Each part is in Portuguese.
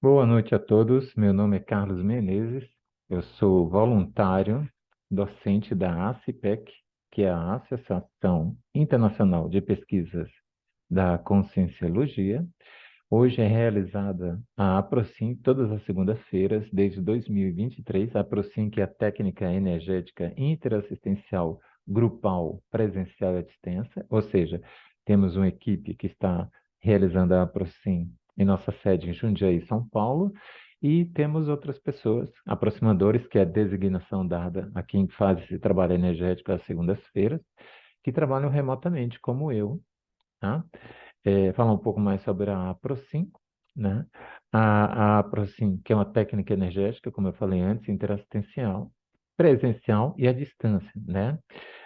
Boa noite a todos. Meu nome é Carlos Menezes. Eu sou voluntário docente da ACIPEC, que é a Associação Internacional de Pesquisas da Conscienciologia. Hoje é realizada a APROCIN todas as segundas-feiras, desde 2023. A APROCIN, que é a técnica energética interassistencial grupal presencial e à distância, ou seja, temos uma equipe que está realizando a APROCIN em nossa sede em Jundiaí, São Paulo, e temos outras pessoas, aproximadores, que é a designação dada a quem faz esse trabalho energético às segundas-feiras, que trabalham remotamente, como eu, tá? Falar um pouco mais sobre a APROCIN, né? A APROCIN, que é uma técnica energética, como eu falei antes, interassistencial, presencial e à distância, né?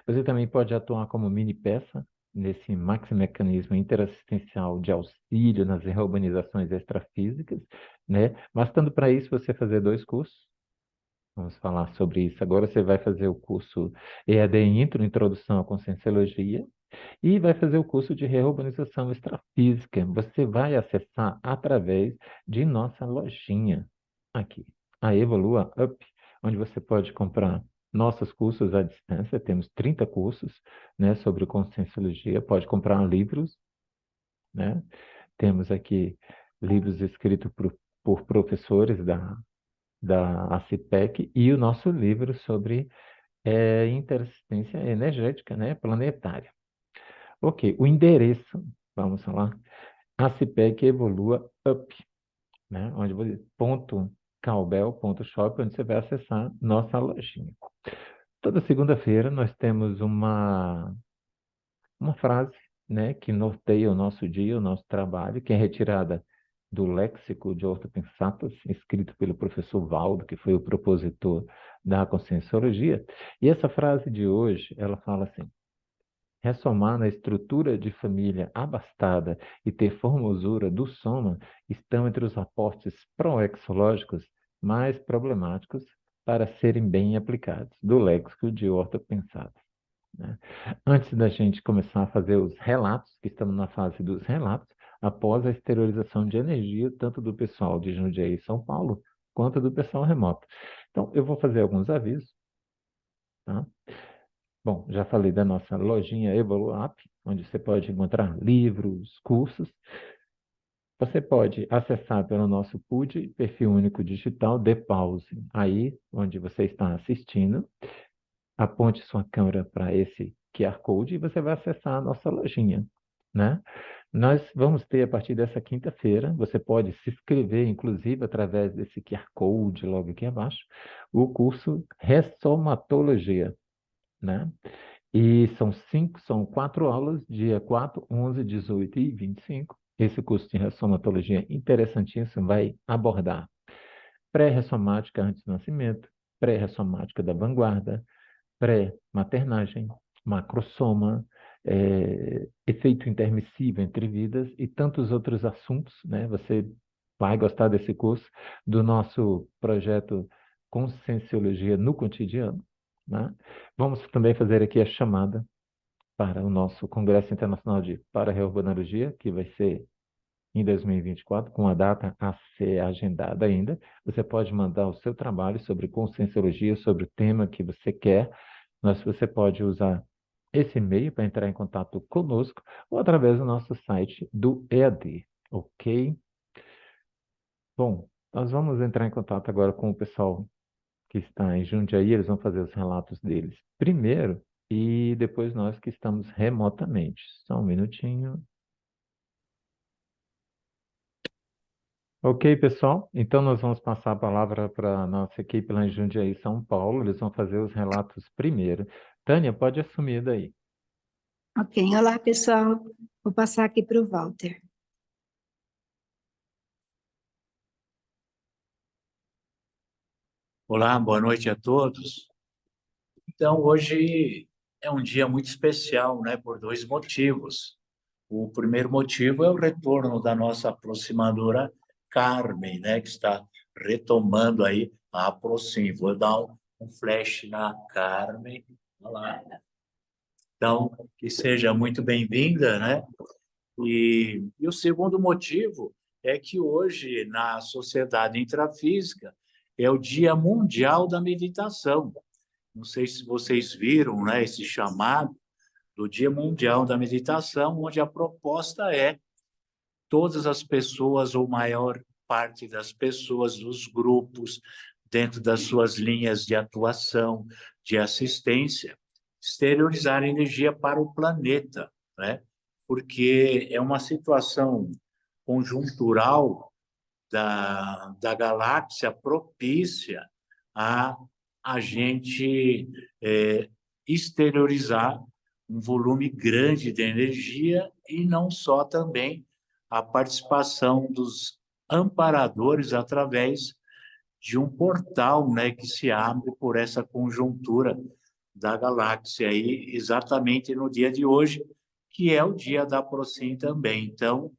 Você também pode atuar como mini peça nesse maximecanismo interassistencial de auxílio nas reurbanizações extrafísicas, né? Bastando para isso você fazer dois cursos. Vamos falar sobre isso. Agora você vai fazer o curso EAD Intro, Introdução à Conscienciologia, e vai fazer o curso de reurbanização extrafísica. Você vai acessar através de nossa lojinha aqui, a Evolua Up, onde você pode comprar nossos cursos à distância. Temos 30 cursos, né, sobre conscienciologia. Pode comprar livros, né? Temos aqui livros escritos por professores da ACIPEC e o nosso livro sobre interassistência energética, né, planetária. Ok, o endereço, vamos falar, ACIPEC Evolua Up, né? Onde você, ponto Caubel, ponto shop, onde você vai acessar nossa lojinha. Toda segunda-feira nós temos uma frase, né, que norteia o nosso dia, o nosso trabalho, que é retirada do léxico de Orto Pensatas, escrito pelo professor Valdo, que foi o propositor da Conscienciologia. E essa frase de hoje, ela fala assim: ressomar na estrutura de família abastada e ter formosura do soma estão entre os aportes proexológicos mais problemáticos para serem bem aplicados, do léxico de Horta Pensada, né? Antes da gente começar a fazer os relatos, que estamos na fase dos relatos, após a exteriorização de energia, tanto do pessoal de Jundiaí e São Paulo, quanto do pessoal remoto. Então, eu vou fazer alguns avisos, tá? Bom, já falei da nossa lojinha Evoluap, onde você pode encontrar livros, cursos. Você pode acessar pelo nosso PUD, Perfil Único Digital, dê pause aí onde você está assistindo, aponte sua câmera para esse QR Code e você vai acessar a nossa lojinha, né? Nós vamos ter, a partir dessa quinta-feira, você pode se inscrever, inclusive, através desse QR Code logo aqui abaixo, o curso Ressomatologia, né? E são 4 aulas, dia 4, 11, 18 e 25. Esse curso de ressomatologia interessantíssimo vai abordar pré-ressomática antes do nascimento, pré-ressomática da vanguarda, pré-maternagem, macrosoma, efeito intermissível entre vidas e tantos outros assuntos, né? Você vai gostar desse curso, do nosso projeto Conscienciologia no Cotidiano, né? Vamos também fazer aqui a chamada para o nosso Congresso Internacional de Para-Reurbanologia, que vai ser em 2024, com a data a ser agendada ainda. Você pode mandar o seu trabalho sobre conscienciologia, sobre o tema que você quer. Você pode usar esse e-mail para entrar em contato conosco ou através do nosso site do EAD, ok? Bom, nós vamos entrar em contato agora com o pessoal que está em Jundiaí, eles vão fazer os relatos deles primeiro e depois nós que estamos remotamente. Só um minutinho. Ok, pessoal? Então nós vamos passar a palavra para a nossa equipe lá em Jundiaí, São Paulo. Eles vão fazer os relatos primeiro. Tânia, pode assumir daí. Ok, olá pessoal, vou passar aqui para o Walter. Olá, boa noite a todos. Então, hoje é um dia muito especial, né, por dois motivos. O primeiro motivo é o retorno da nossa aproximadora Carmen, né, que está retomando aí a Aproxim. Vou dar um flash na Carmen. Olha lá. Então, que seja muito bem-vinda, né? E o segundo motivo é que hoje, na Sociedade Intrafísica, é o Dia Mundial da Meditação. Não sei se vocês viram, né, esse chamado do Dia Mundial da Meditação, onde a proposta é todas as pessoas, ou maior parte das pessoas, dos grupos, dentro das suas linhas de atuação, de assistência, exteriorizar energia para o planeta, né? Porque é uma situação conjuntural da galáxia propícia a gente exteriorizar um volume grande de energia e não só também a participação dos amparadores através de um portal, né, que se abre por essa conjuntura da galáxia aí, exatamente no dia de hoje, que é o dia da Procin também. Então,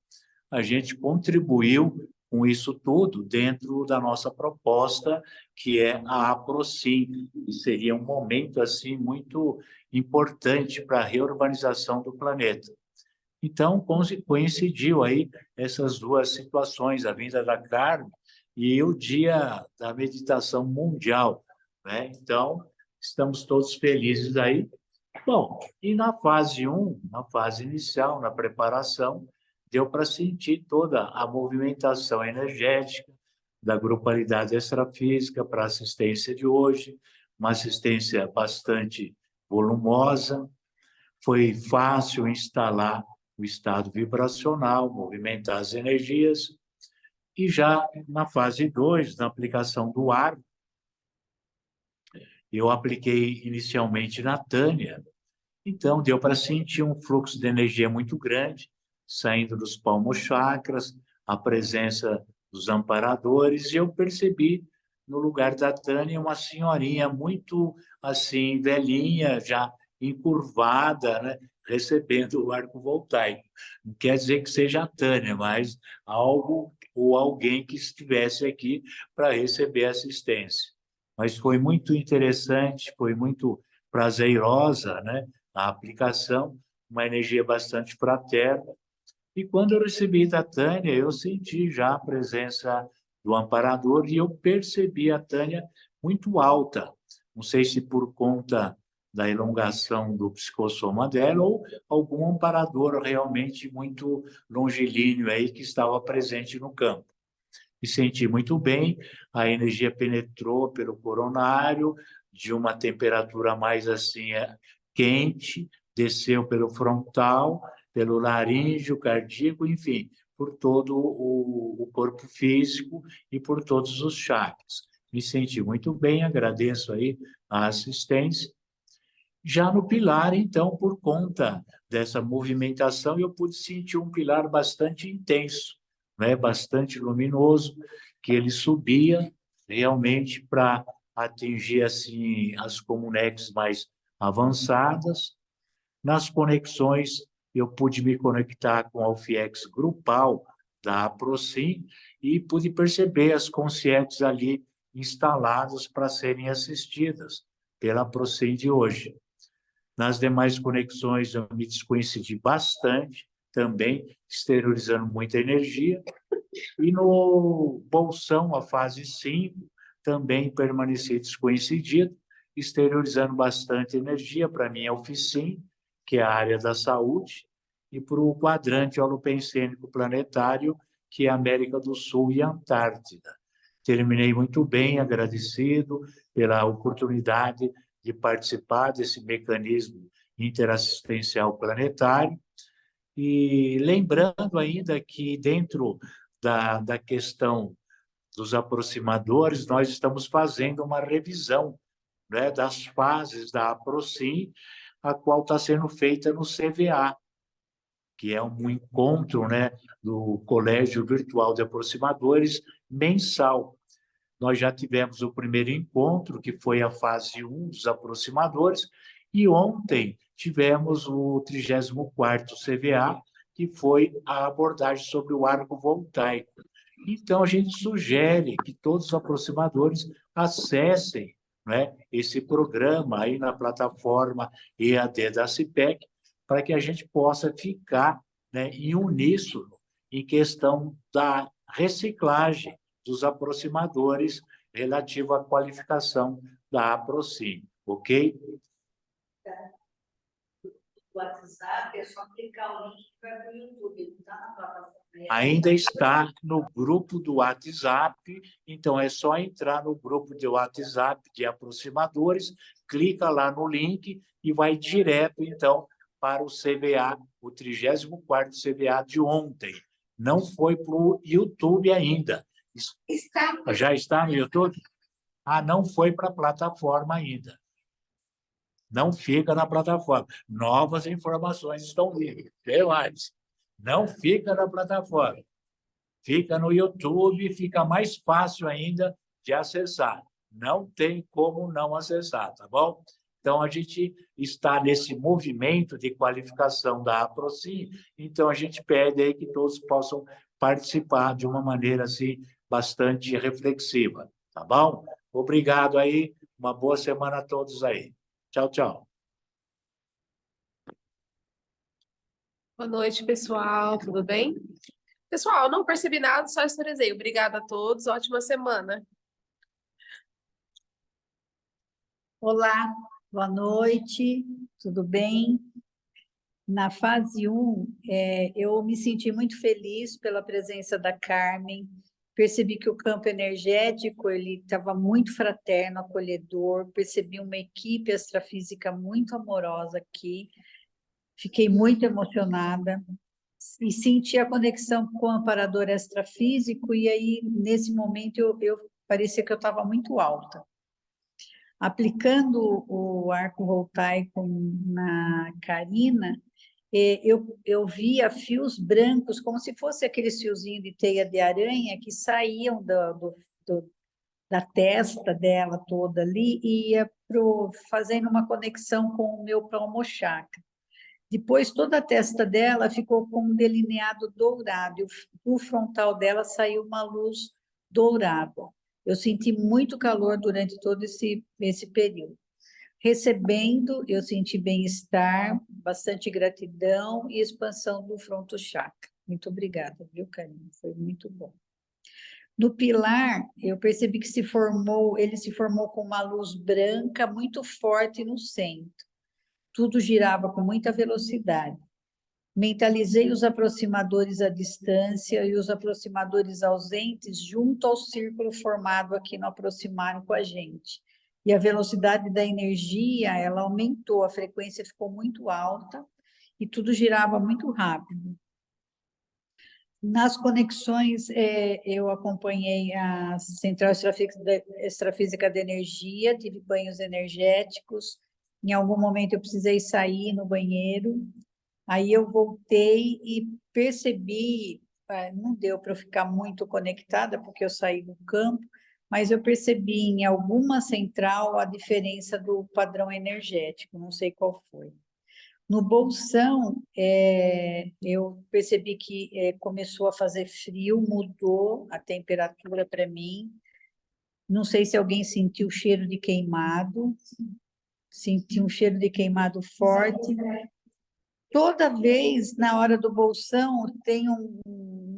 a gente contribuiu com isso tudo dentro da nossa proposta, que é a Aprocin, e seria um momento assim muito importante para a reurbanização do planeta. Então, coincidiu aí essas duas situações, a vinda da Carmen e o dia da meditação mundial, né? Então, estamos todos felizes aí. Bom, e na fase 1, na fase inicial, na preparação, deu para sentir toda a movimentação energética da grupalidade extrafísica para a assistência de hoje, uma assistência bastante volumosa. Foi fácil instalar o estado vibracional, movimentar as energias, e já na fase 2, na aplicação do ar, eu apliquei inicialmente na Tânia, então deu para sentir um fluxo de energia muito grande, saindo dos palmos-chakras, a presença dos amparadores, e eu percebi no lugar da Tânia uma senhorinha muito assim, velhinha, já encurvada, né? Recebendo o arco voltaico. Não quer dizer que seja a Tânia, mas algo ou alguém que estivesse aqui para receber assistência. Mas foi muito interessante, foi muito prazerosa, né? A aplicação, uma energia bastante fraterna. E quando eu recebi da Tânia, eu senti já a presença do amparador e eu percebi a Tânia muito alta. Não sei se por conta da elongação do psicossoma dela ou algum amparador realmente muito longilíneo aí que estava presente no campo. Me senti muito bem, a energia penetrou pelo coronário, de uma temperatura mais assim quente, desceu pelo frontal, pelo laríngeo, cardíaco, enfim, por todo o corpo físico e por todos os chakras. Me senti muito bem, agradeço aí a assistência. Já no pilar, então, por conta dessa movimentação, eu pude sentir um pilar bastante intenso, né? Bastante luminoso, que ele subia realmente para atingir assim as comunex mais avançadas. Nas conexões, eu pude me conectar com a UFIEX grupal da Aprocin e pude perceber as consciências ali instaladas para serem assistidas pela Aprocin de hoje. Nas demais conexões, eu me descoincidi bastante, também exteriorizando muita energia. E no bolsão, a fase 5, também permaneci descoincidido, exteriorizando bastante energia para a minha oficina, que é a área da saúde, e para o quadrante holopensênico planetário, que é a América do Sul e Antártida. Terminei muito bem, agradecido pela oportunidade de participar desse mecanismo interassistencial planetário. E lembrando ainda que dentro da questão dos aproximadores, nós estamos fazendo uma revisão, né, das fases da Aprocin, a qual está sendo feita no CVA, que é um encontro, né, do Colégio Virtual de Aproximadores mensal. Nós já tivemos o primeiro encontro, que foi a fase 1 dos aproximadores, e ontem tivemos o 34º CVA, que foi a abordagem sobre o arco voltaico. Então, a gente sugere que todos os aproximadores acessem, né, esse programa aí na plataforma EAD da CIPEC, para que a gente possa ficar, né, em uníssono em questão da reciclagem dos aproximadores relativo à qualificação da APROCIM, ok? O WhatsApp, é só clicar o link que vai para o YouTube, não está na plataforma. Ainda está no grupo do WhatsApp, então é só entrar no grupo de WhatsApp de aproximadores, clica lá no link e vai direto, então, para o CVA, o 34º CVA de ontem. Não foi para o YouTube ainda. Já está no YouTube? Ah, não foi para a plataforma ainda. Não fica na plataforma. Novas informações estão vindo. Tem mais. Não fica na plataforma. Fica no YouTube, fica mais fácil ainda de acessar. Não tem como não acessar, tá bom? Então, a gente está nesse movimento de qualificação da APROCIM, então a gente pede aí que todos possam participar de uma maneira assim bastante reflexiva, tá bom? Obrigado aí, uma boa semana a todos aí. Tchau, tchau. Boa noite, pessoal. Tudo bem? Pessoal, não percebi nada, só historizei. Obrigada a todos. Ótima semana. Olá, boa noite, tudo bem? Na fase 1, eu me senti muito feliz pela presença da Carmen, percebi que o campo energético ele estava muito fraterno, acolhedor, percebi uma equipe extrafísica muito amorosa aqui, fiquei muito emocionada e senti a conexão com o amparador extrafísico e aí, nesse momento, eu parecia que eu estava muito alta. Aplicando o arco voltaico na Karina, eu via fios brancos, como se fosse aqueles fiozinhos de teia de aranha que saíam da testa dela toda ali e ia fazendo uma conexão com o meu Praumochakra. Depois, toda a testa dela ficou com um delineado dourado, e o frontal dela saiu uma luz dourada. Eu senti muito calor durante todo esse período. Recebendo, eu senti bem-estar, bastante gratidão e expansão do fronto chakra. Muito obrigada, viu, Karina? Foi muito bom. No pilar, eu percebi que ele se formou com uma luz branca muito forte no centro. Tudo girava com muita velocidade. Mentalizei os aproximadores à distância e os aproximadores ausentes junto ao círculo formado aqui no aproximaram com a gente. E a velocidade da energia, ela aumentou, a frequência ficou muito alta e tudo girava muito rápido. Nas conexões, eu acompanhei a Central Extrafísica de Energia, tive banhos energéticos, em algum momento eu precisei sair no banheiro, aí eu voltei e percebi, não deu para eu ficar muito conectada, porque eu saí do campo, mas eu percebi em alguma central a diferença do padrão energético, não sei qual foi. No bolsão, eu percebi que começou a fazer frio, mudou a temperatura para mim. Não sei se alguém sentiu o cheiro de queimado, senti um cheiro de queimado forte. Toda vez, na hora do bolsão, tem um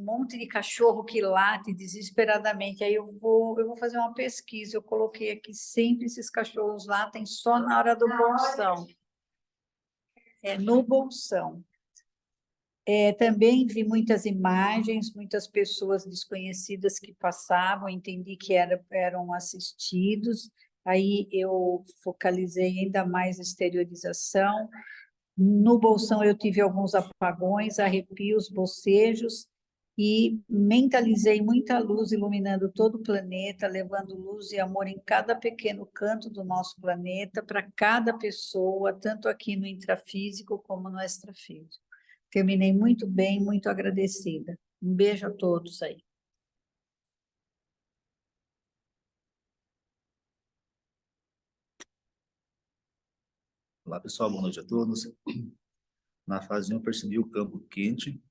monte de cachorro que late desesperadamente. Aí eu vou fazer uma pesquisa. Eu coloquei aqui, sempre esses cachorros latem só na hora do bolsão. No bolsão. Também vi muitas imagens, muitas pessoas desconhecidas que passavam, entendi que eram assistidos. Aí eu focalizei ainda mais a exteriorização. No bolsão eu tive alguns apagões, arrepios, bocejos e mentalizei muita luz iluminando todo o planeta, levando luz e amor em cada pequeno canto do nosso planeta, para cada pessoa, tanto aqui no intrafísico como no extrafísico. Terminei muito bem, muito agradecida. Um beijo a todos aí. Olá, pessoal, boa noite a todos. Na fase 1, eu percebi o campo quente,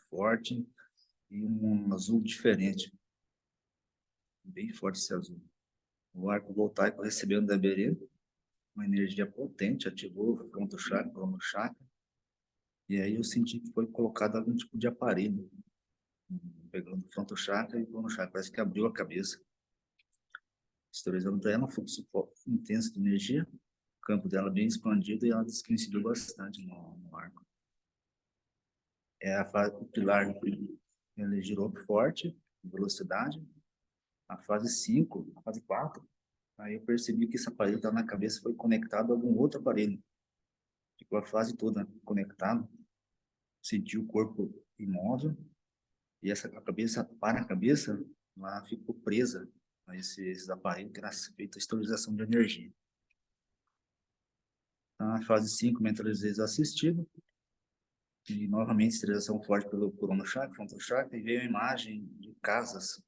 forte e um azul diferente. Bem forte esse azul. O arco voltaico recebendo da Berê, uma energia potente, ativou o fronto chakra, o chakra. E aí eu senti que foi colocado algum tipo de aparelho pegando o frontal chakra e o cono chakra. Parece que abriu a cabeça. Exteriorizando para ela um fluxo intenso de energia. O campo dela bem expandido e ela coincidiu bastante no arco. É a fase, o pilar, ele girou forte, velocidade. A fase 5, a fase 4, aí eu percebi que esse aparelho estava na cabeça, foi conectado a algum outro aparelho. Ficou a fase toda conectada, senti o corpo imóvel, e a cabeça, para a cabeça, lá ficou presa a esses aparelhos que era feita a esterilização de energia. Na fase 5, mentalizei assistido, e novamente esterilização forte pelo corona chakra, frontal chakra, e veio a imagem de casas.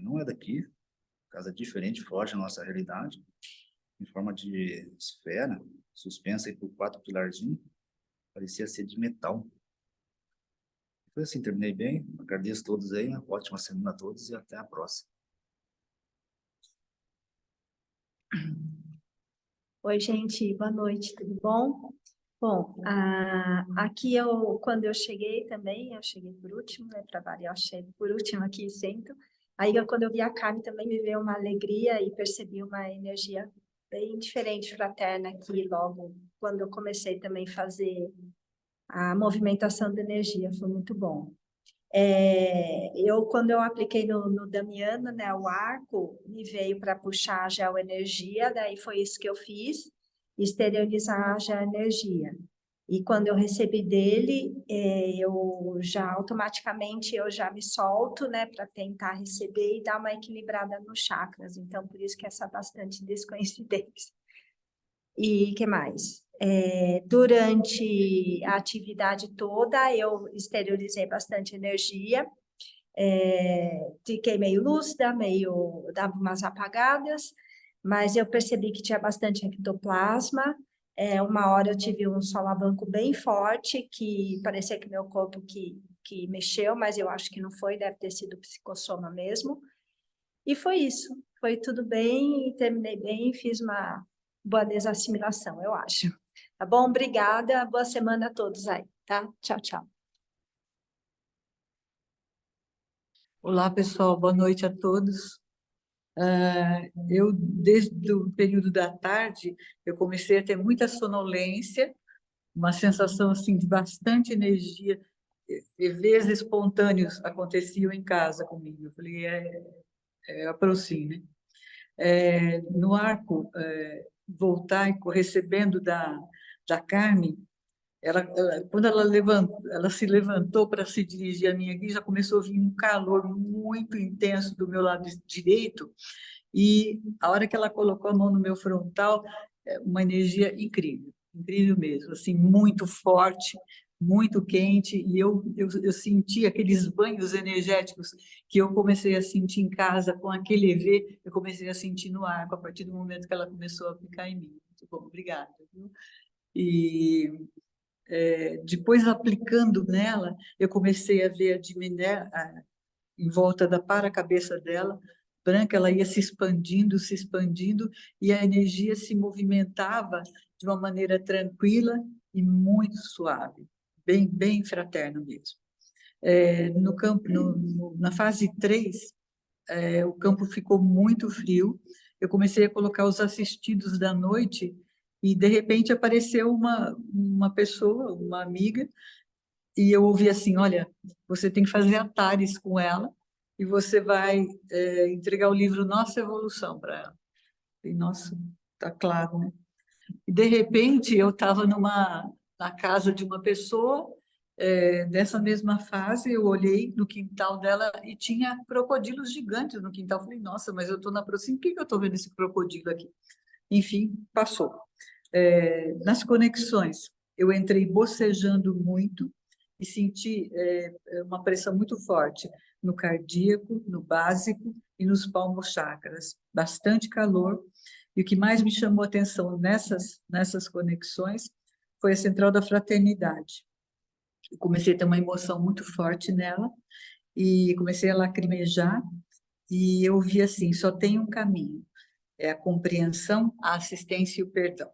Não é daqui, casa diferente, foge da nossa realidade, em forma de esfera, suspensa aí por 4 pilarzinhos, parecia ser de metal. Foi assim, terminei bem, agradeço a todos aí, ótima semana a todos e até a próxima. Oi, gente, boa noite, tudo bom? Bom, aqui quando eu cheguei também, eu cheguei por último, né, para variar, eu chego por último aqui e sento. Aí, quando eu vi a Kami, também me veio uma alegria e percebi uma energia bem diferente, fraterna aqui, logo quando eu comecei também a fazer a movimentação da energia, foi muito bom. Quando eu apliquei no Damiano, né, o arco, me veio para puxar a geoenergia, daí foi isso que eu fiz, esterilizar a geoenergia. E quando eu recebi dele, eu já automaticamente eu já me solto, né, para tentar receber e dar uma equilibrada nos chakras. Então, por isso que essa bastante descoincidência. E que mais? Durante a atividade toda, eu exteriorizei bastante energia, fiquei meio lúcida, dava umas apagadas, mas eu percebi que tinha bastante ectoplasma. Uma hora eu tive um solavanco bem forte, que parecia que meu corpo que mexeu, mas eu acho que não foi, deve ter sido psicossoma mesmo. E foi isso, foi tudo bem, terminei bem, fiz uma boa desassimilação, eu acho. Tá bom? Obrigada, boa semana a todos aí, tá? Tchau, tchau. Olá, pessoal, boa noite a todos. Eu, desde o período da tarde, eu comecei a ter muita sonolência, uma sensação assim de bastante energia, EVs espontâneos aconteciam em casa comigo. Eu falei, aproxime, né? No arco voltaico, recebendo da Carmen, quando ela se levantou para se dirigir a mim aqui, já começou a vir um calor muito intenso do meu lado direito, e a hora que ela colocou a mão no meu frontal, uma energia incrível, incrível mesmo, assim, muito forte, muito quente, e eu senti aqueles banhos energéticos que eu comecei a sentir em casa com aquele EV, eu comecei a sentir no arco, a partir do momento que ela começou a aplicar em mim. Muito bom, obrigada. Viu? E depois, aplicando nela, eu comecei a ver a diminuir em volta da para-cabeça dela, branca, ela ia se expandindo, e a energia se movimentava de uma maneira tranquila e muito suave, bem fraterna mesmo. No campo, na fase 3, o campo ficou muito frio, eu comecei a colocar os assistidos da noite, e de repente apareceu uma pessoa, uma amiga, e eu ouvi assim, olha, você tem que fazer atares com ela, e você vai entregar o livro Nossa Evolução para ela. E, nossa, tá claro, né? E, de repente, eu estava na casa de uma pessoa, dessa mesma fase, eu olhei no quintal dela e tinha crocodilos gigantes no quintal. Falei, nossa, mas eu estou na Procim, por que eu estou vendo esse crocodilo aqui? Enfim, passou. Nas conexões, eu entrei bocejando muito e senti uma pressão muito forte no cardíaco, no básico e nos palmos-chakras. Bastante calor. E o que mais me chamou a atenção nessas conexões foi a central da fraternidade. Eu comecei a ter uma emoção muito forte nela e comecei a lacrimejar, e eu vi assim, só tem um caminho, é a compreensão, a assistência e o perdão.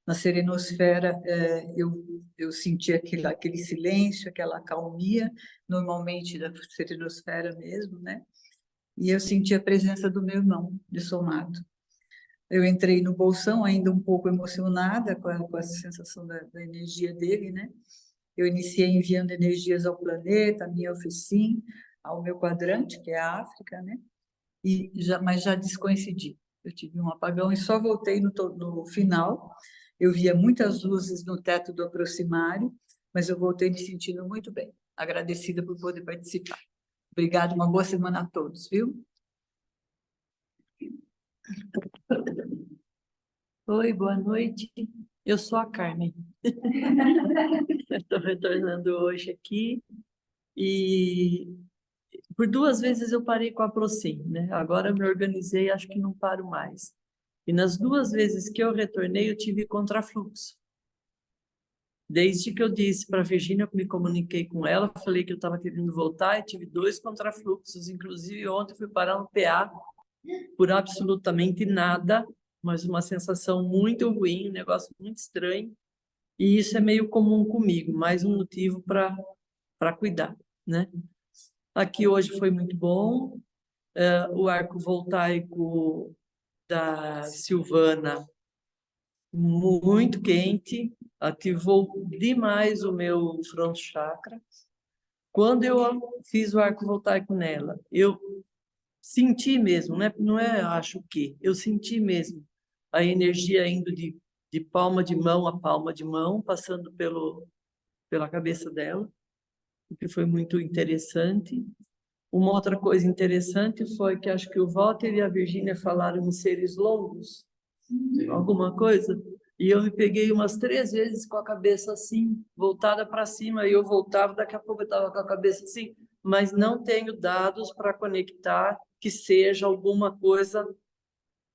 Na serenosfera, eu senti aquele silêncio, aquela acalmia, normalmente da serenosfera mesmo, né? E eu senti a presença do meu irmão de somado. Eu entrei no bolsão ainda um pouco emocionada com a sensação da energia dele, né? Eu iniciei enviando energias ao planeta, à minha oficina, ao meu quadrante, que é a África, né? Mas já descoincidi. Eu tive um apagão e só voltei no final. Eu via muitas luzes no teto do aproximário, mas eu voltei me sentindo muito bem. Agradecida por poder participar. Obrigada, uma boa semana a todos, viu? Oi, boa noite. Eu sou a Carmen. Estou retornando hoje aqui e por 2 vezes eu parei com a Procim, né? Agora eu me organizei, acho que não paro mais. E nas 2 vezes que eu retornei, eu tive contrafluxo. Desde que eu disse para a Virgínia, eu me comuniquei com ela, falei que eu estava querendo voltar e tive 2 contrafluxos. Inclusive, ontem fui parar no PA por absolutamente nada, mas uma sensação muito ruim, um negócio muito estranho. E isso é meio comum comigo, mais um motivo para cuidar, né? Aqui hoje foi muito bom. O arco voltaico da Silvana, muito quente, ativou demais o meu front chakra. Quando eu fiz o arco voltaico nela, eu senti mesmo, né? Não é acho que, eu senti mesmo a energia indo de palma de mão a palma de mão, passando pela cabeça dela, o que foi muito interessante. Uma outra coisa interessante foi que acho que o Walter e a Virgínia falaram em seres longos, alguma coisa, e eu me peguei umas 3 vezes com a cabeça assim, voltada para cima, e eu voltava, daqui a pouco eu estava com a cabeça assim, mas não tenho dados para conectar que seja alguma coisa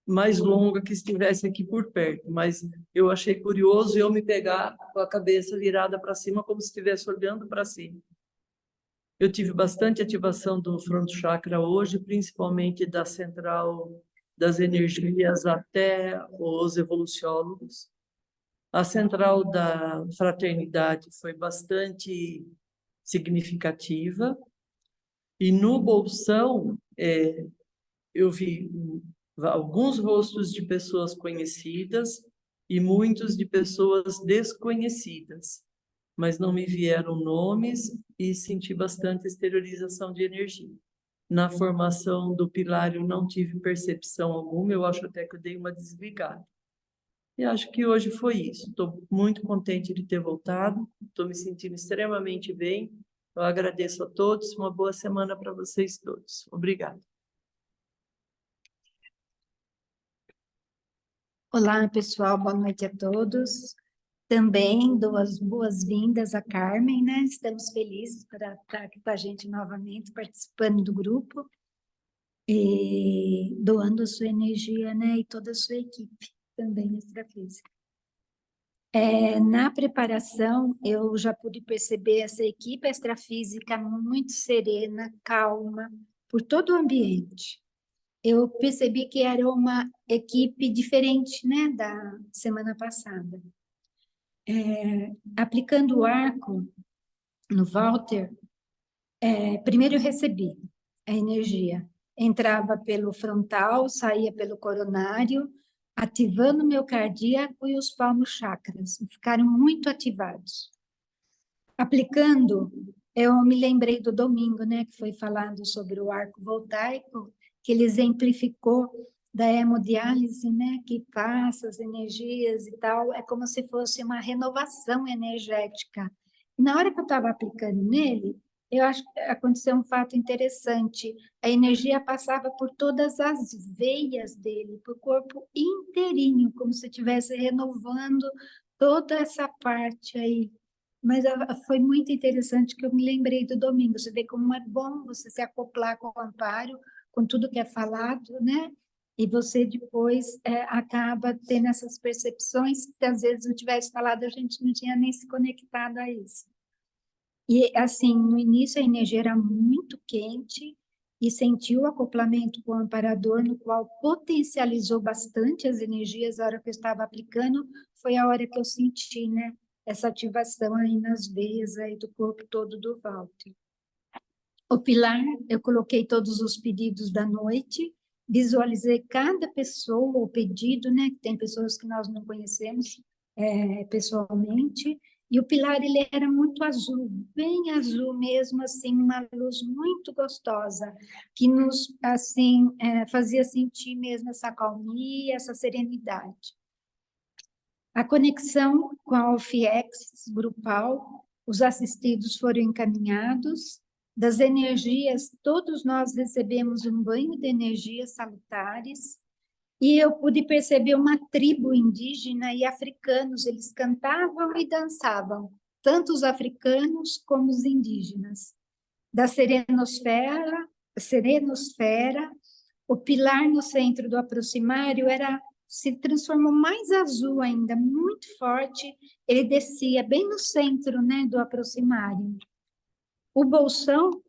mais longa que estivesse aqui por perto, mas eu achei curioso eu me pegar com a cabeça virada para cima, como se estivesse olhando para cima. Eu tive bastante ativação do front chakra hoje, principalmente da central das energias até os evoluciólogos. A central da fraternidade foi bastante significativa. E no bolsão, eu vi alguns rostos de pessoas conhecidas e muitos de pessoas desconhecidas, mas não me vieram nomes e senti bastante exteriorização de energia. Na formação do pilar eu não tive percepção alguma, eu acho até que eu dei uma desligada. E acho que hoje foi isso. Estou muito contente de ter voltado, estou me sentindo extremamente bem. Eu agradeço a todos, uma boa semana para vocês todos. Obrigada. Olá, pessoal, boa noite a todos. Também dou as boas-vindas a Carmen, né? Estamos felizes para estar aqui com a gente novamente, participando do grupo e doando a sua energia, né? E toda a sua equipe também extrafísica. Na preparação, eu já pude perceber essa equipe extrafísica muito serena, calma, por todo o ambiente. Eu percebi que era uma equipe diferente, né, da semana passada. Aplicando o arco no Walter, primeiro eu recebi a energia. Entrava pelo frontal, saía pelo coronário, ativando o meu cardíaco e os palmos chakras. Ficaram muito ativados. Aplicando, eu me lembrei do domingo, né, que foi falado sobre o arco voltaico, que ele exemplificou da hemodiálise, né, que passa as energias e tal, é como se fosse uma renovação energética. E na hora que eu estava aplicando nele, eu acho que aconteceu um fato interessante. A energia passava por todas as veias dele, por o corpo inteirinho, como se estivesse renovando toda essa parte aí. Mas foi muito interessante que eu me lembrei do domingo. Você vê como é bom você se acoplar com o amparo, com tudo que é falado, né? E você depois acaba tendo essas percepções que às vezes não tivesse falado, a gente não tinha nem se conectado a isso. E assim, no início a energia era muito quente e senti o acoplamento com o amparador, no qual potencializou bastante as energias. A hora que eu estava aplicando, foi a hora que eu senti, né, essa ativação aí nas veias aí do corpo todo do Walter. O pilar, eu coloquei todos os pedidos da noite, visualizei cada pessoa, o pedido, né, que tem pessoas que nós não conhecemos pessoalmente, e o pilar, ele era muito azul, bem azul mesmo, assim, uma luz muito gostosa, que nos, assim, fazia sentir mesmo essa calmia, essa serenidade. A conexão com a OFIEX grupal, os assistidos foram encaminhados, das energias, todos nós recebemos um banho de energias salutares, e eu pude perceber uma tribo indígena e africanos, eles cantavam e dançavam, tanto os africanos como os indígenas. Da serenosfera, o pilar no centro do aproximário se transformou mais azul ainda, muito forte, ele descia bem no centro, né, do aproximário. O bolsão,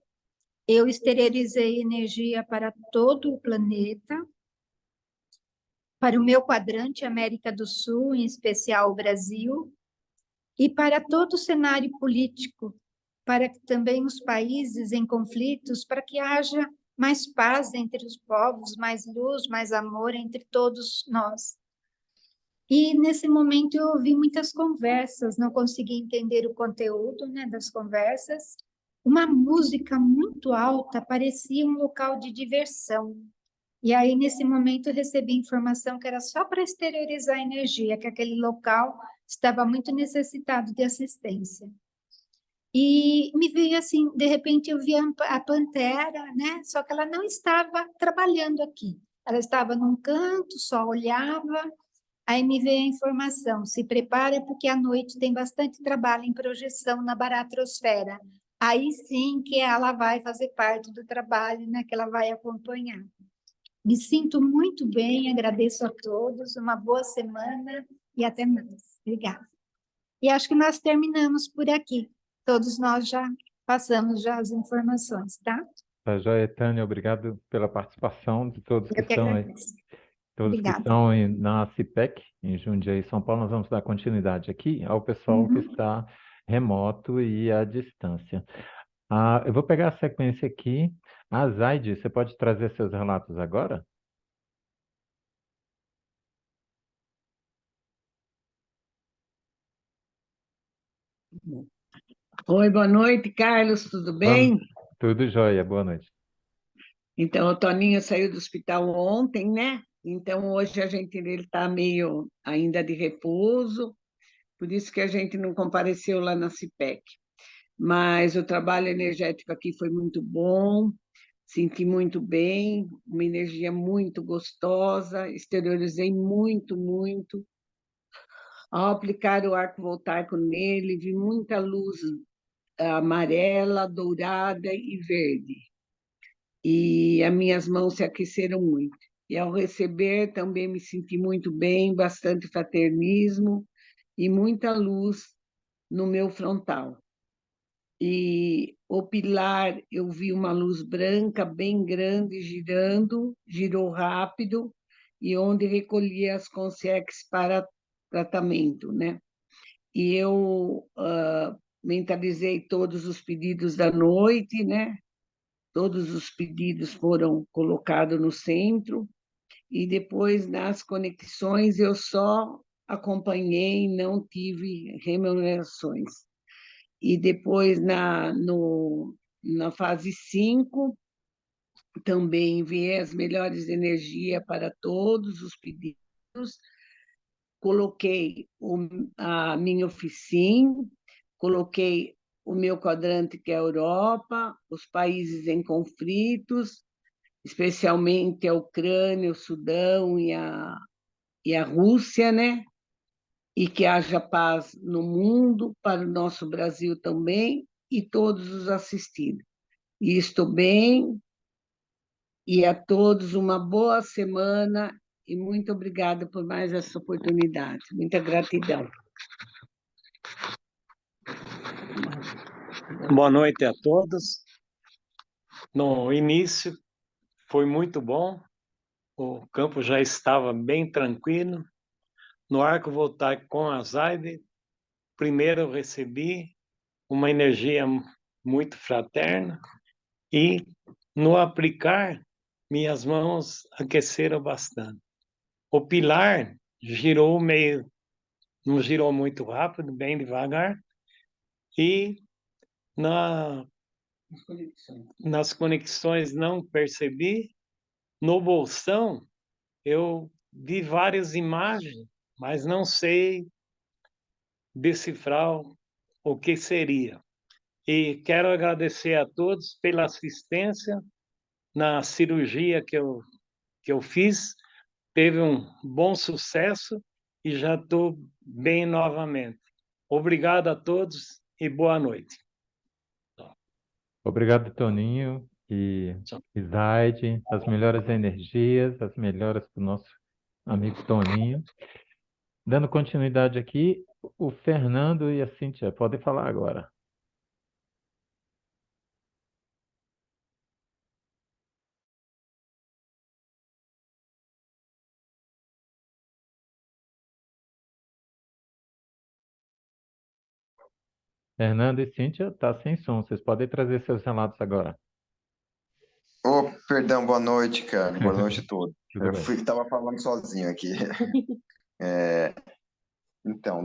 eu exteriorizei energia para todo o planeta, para o meu quadrante América do Sul, em especial o Brasil, e para todo o cenário político, para que também os países em conflitos, para que haja mais paz entre os povos, mais luz, mais amor entre todos nós. E nesse momento eu ouvi muitas conversas, não consegui entender o conteúdo, né, das conversas. Uma música muito alta parecia um local de diversão. E aí, nesse momento, eu recebi informação que era só para exteriorizar a energia, que aquele local estava muito necessitado de assistência. E me veio assim, de repente eu vi a pantera, né? Só que ela não estava trabalhando aqui. Ela estava num canto, só olhava. Aí me veio a informação, se prepara porque à noite tem bastante trabalho em projeção na baratrosfera. Aí sim que ela vai fazer parte do trabalho, né? Que ela vai acompanhar. Me sinto muito bem, agradeço a todos, uma boa semana e até mais. Obrigada. E acho que nós terminamos por aqui. Todos nós já passamos já as informações, tá? Tá joia, Tânia, obrigado pela participação de todos que Eu que estão aí. agradeço. Todos que Obrigada. estão na CIPEC, em Jundiaí, São Paulo, nós vamos dar continuidade aqui ao pessoal que está remoto e à distância. Eu vou pegar a sequência aqui. A Zaide, você pode trazer seus relatos agora? Oi, boa noite, Carlos, tudo bem? Tudo jóia, boa noite. Então, o Toninho saiu do hospital ontem, né? Então, hoje ele está meio ainda de repouso, por isso que a gente não compareceu lá na CIPEC. Mas o trabalho energético aqui foi muito bom, senti muito bem, uma energia muito gostosa, exteriorizei muito, muito. Ao aplicar o arco voltaico nele, vi muita luz amarela, dourada e verde. E as minhas mãos se aqueceram muito. E ao receber também me senti muito bem, bastante fraternismo e muita luz no meu frontal. E o pilar, eu vi uma luz branca bem grande girando, girou rápido, e onde recolhia as consex para tratamento, né? E eu mentalizei todos os pedidos da noite, né? Todos os pedidos foram colocados no centro, e depois, nas conexões, eu só acompanhei, não tive remunerações. E depois, na fase 5, também enviei as melhores energias para todos os pedidos, coloquei a minha oficina, coloquei o meu quadrante, que é a Europa, os países em conflitos, especialmente a Ucrânia, o Sudão e a Rússia, né? E que haja paz no mundo, para o nosso Brasil também, e todos os assistidos. E estou bem, e a todos uma boa semana, e muito obrigada por mais essa oportunidade. Muita gratidão. Boa noite a todos. No início foi muito bom, o campo já estava bem tranquilo. No arco voltaico com a Zaide, primeiro eu recebi uma energia muito fraterna e no aplicar, minhas mãos aqueceram bastante. O pilar girou meio, não girou muito rápido, bem devagar, e nas conexões não percebi. No bolsão, eu vi várias imagens, mas não sei decifrar o que seria. E quero agradecer a todos pela assistência na cirurgia que eu fiz. Teve um bom sucesso e já estou bem novamente. Obrigado a todos e boa noite. Obrigado, Toninho e Zaide. As melhores energias, as melhoras para o nosso amigo Toninho. Dando continuidade aqui, o Fernando e a Cíntia podem falar agora. Fernando e Cíntia, tá sem som. Vocês podem trazer seus relatos agora. Oh, perdão, boa noite, cara. Boa noite a todos. Tudo Eu bem. tava falando sozinho aqui. Então,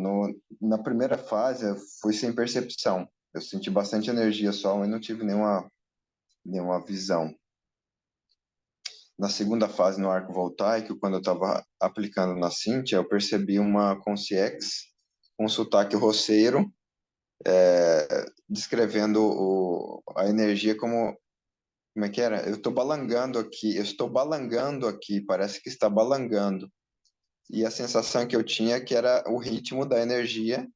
na primeira fase, eu fui sem percepção. Eu senti bastante energia só, mas não tive nenhuma visão. Na segunda fase, no arco voltaico, quando eu estava aplicando na Cíntia, eu percebi uma consciex, um sotaque roceiro, descrevendo a energia como é que era? Eu estou balangando aqui, parece que está balangando. E a sensação que eu tinha é que era o ritmo da energia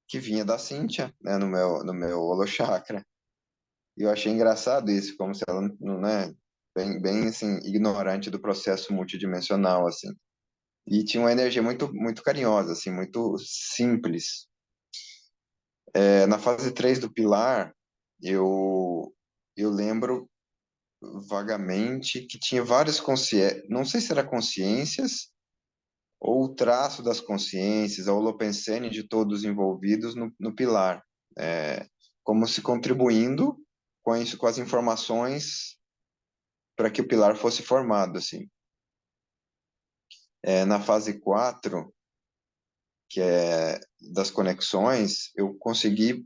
que vinha da Cíntia, né, no meu holochakra. E eu achei engraçado isso, como se ela não, né, bem assim, ignorante do processo multidimensional, assim. E tinha uma energia muito carinhosa, assim, muito simples. Na fase 3 do pilar, eu lembro vagamente que tinha várias consciências, não sei se era consciências ou o traço das consciências, a holopensene de todos envolvidos no pilar, como se contribuindo com as informações para que o pilar fosse formado, assim. Na fase 4, que é das conexões, eu consegui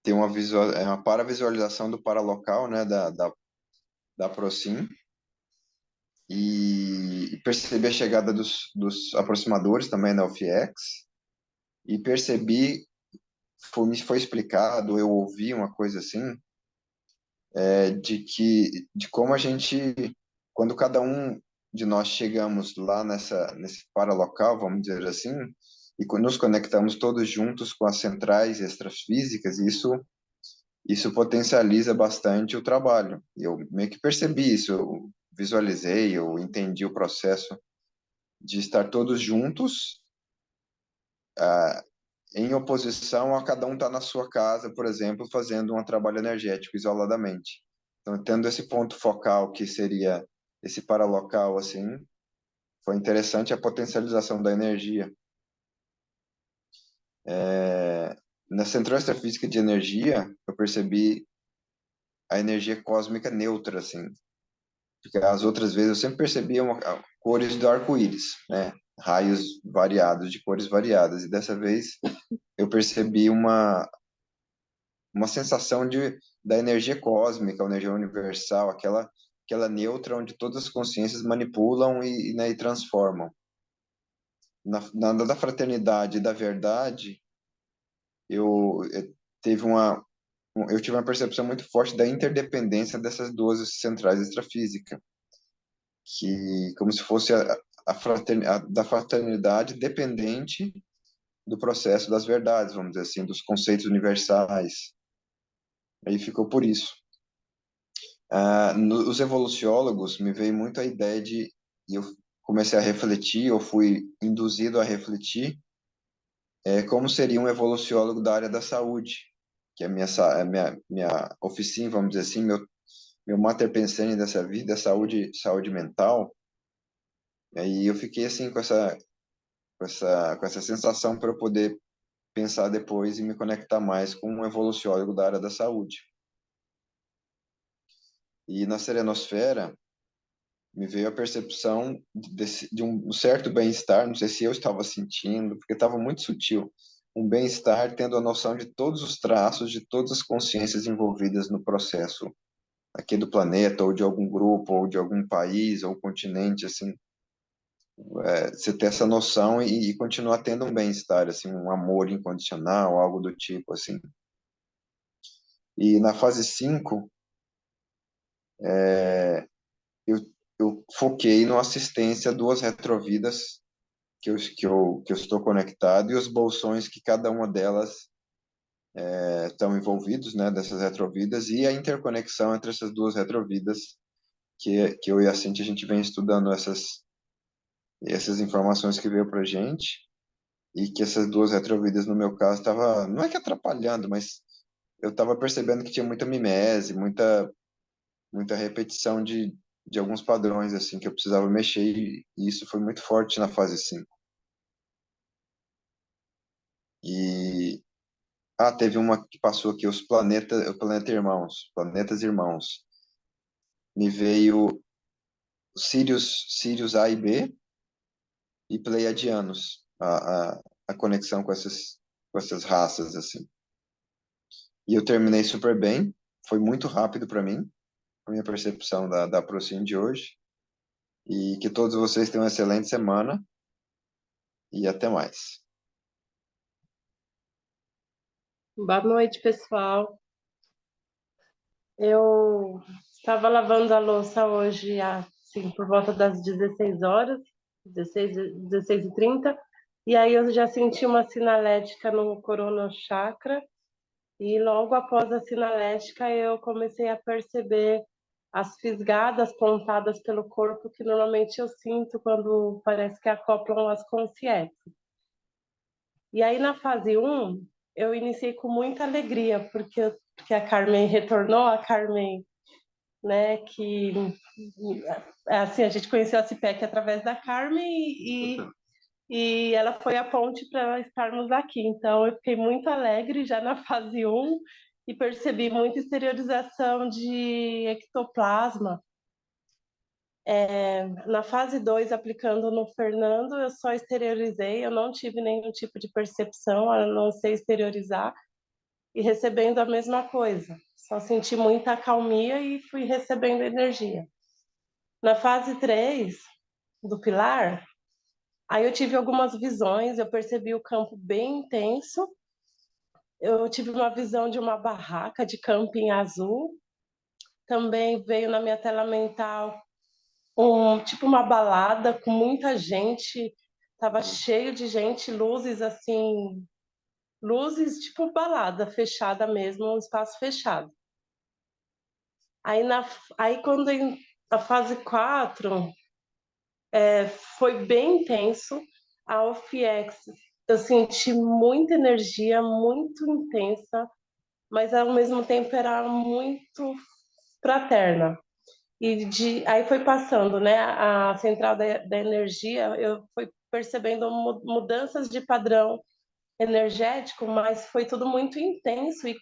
ter uma paravisualização do paralocal, né, da Procin, e percebi a chegada dos aproximadores também da UFIEX, e percebi, me foi explicado, eu ouvi uma coisa assim, de como a gente, quando cada um de nós chegamos lá nesse paralocal, vamos dizer assim, e nos conectamos todos juntos com as centrais extrafísicas, isso potencializa bastante o trabalho. Eu meio que percebi isso, eu visualizei, eu entendi o processo de estar todos juntos, em oposição a cada um estar na sua casa, por exemplo, fazendo um trabalho energético isoladamente. Então, tendo esse ponto focal, que seria esse paralocal, assim, foi interessante a potencialização da energia. Na central extrafísica de energia, eu percebi a energia cósmica neutra, assim, porque as outras vezes eu sempre percebia cores do arco-íris, né? Raios variados, de cores variadas, e dessa vez eu percebi uma sensação da energia cósmica, a energia universal, aquela neutra onde todas as consciências manipulam né, e transformam. Da fraternidade e da verdade, eu tive uma percepção muito forte da interdependência dessas duas centrais extrafísicas, que como se fosse da fraternidade dependente do processo das verdades, vamos dizer assim, dos conceitos universais. Aí ficou por isso. Os evoluciólogos, me veio muito a ideia e eu comecei a refletir, eu fui induzido a refletir, como seria um evoluciólogo da área da saúde, que é a minha oficina, vamos dizer assim, meu mater pensando dessa vida é saúde mental. E aí eu fiquei assim com essa sensação para eu poder pensar depois e me conectar mais com um evoluciólogo da área da saúde. E na serenosfera me veio a percepção de um certo bem-estar, não sei se eu estava sentindo, porque estava muito sutil, um bem-estar tendo a noção de todos os traços, de todas as consciências envolvidas no processo aqui do planeta, ou de algum grupo, ou de algum país, ou continente, assim, você ter essa noção e continuar tendo um bem-estar, assim, um amor incondicional, algo do tipo, assim. E na fase 5 eu, eu foquei na assistência a 2 retrovidas que eu estou conectado e os bolsões que cada uma delas estão envolvidos, né, dessas retrovidas e a interconexão entre essas 2 retrovidas que eu e a Cintia a gente vem estudando essas informações que veio para gente e que essas 2 retrovidas no meu caso estava não é que atrapalhando, mas eu estava percebendo que tinha muita mimese, muita repetição de alguns padrões assim que eu precisava mexer e isso foi muito forte na fase 5. E teve uma que passou aqui, o planetas irmãos. Me veio Sirius A e B e Pleiadianos, a conexão com essas raças, assim. E eu terminei super bem, foi muito rápido para mim, a minha percepção da Procine de hoje. E que todos vocês tenham uma excelente semana e até mais. Boa noite, pessoal. Eu estava lavando a louça hoje, assim, por volta das 16 horas, 16h30, e aí eu já senti uma sinalética no Corona Chakra, e logo após a sinalética eu comecei a perceber as fisgadas pontadas pelo corpo que normalmente eu sinto quando parece que acoplam as consciências. E aí na fase 1, eu iniciei com muita alegria, porque a Carmen retornou, a Carmen, né, que assim, a gente conheceu a CIPEC através da Carmen e ela foi a ponte para estarmos aqui. Então eu fiquei muito alegre já na fase 1 e percebi muita exteriorização de ectoplasma. Na fase 2, aplicando no Fernando, eu só exteriorizei, eu não tive nenhum tipo de percepção, a não sei exteriorizar, e recebendo a mesma coisa. Só senti muita acalmia e fui recebendo energia. Na fase 3, do pilar, aí eu tive algumas visões, eu percebi o campo bem intenso, eu tive uma visão de uma barraca de camping azul, também veio na minha tela mental tipo uma balada com muita gente, tava cheio de gente, luzes assim, luzes tipo balada fechada mesmo, um espaço fechado. Aí quando a fase 4 foi bem intenso, a OFIEX eu senti muita energia, muito intensa, mas ao mesmo tempo era muito fraterna. Aí foi passando, né? A central da energia, eu fui percebendo mudanças de padrão energético, mas foi tudo muito intenso e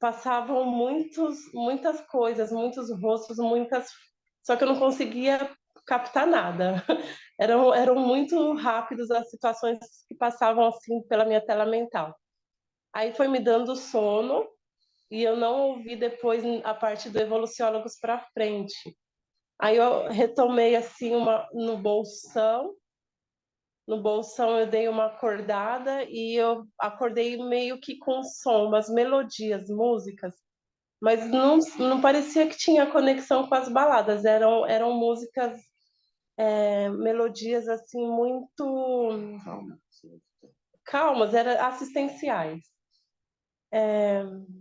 passavam muitas coisas, muitos rostos, só que eu não conseguia captar nada. Eram muito rápidos as situações que passavam assim pela minha tela mental. Aí foi me dando sono e eu não ouvi depois a parte do Evoluciólogos para frente. Aí eu retomei assim no bolsão eu dei uma acordada e eu acordei meio que com som, umas melodias, músicas, mas não parecia que tinha conexão com as baladas, eram músicas, melodias assim muito calmas, eram assistenciais.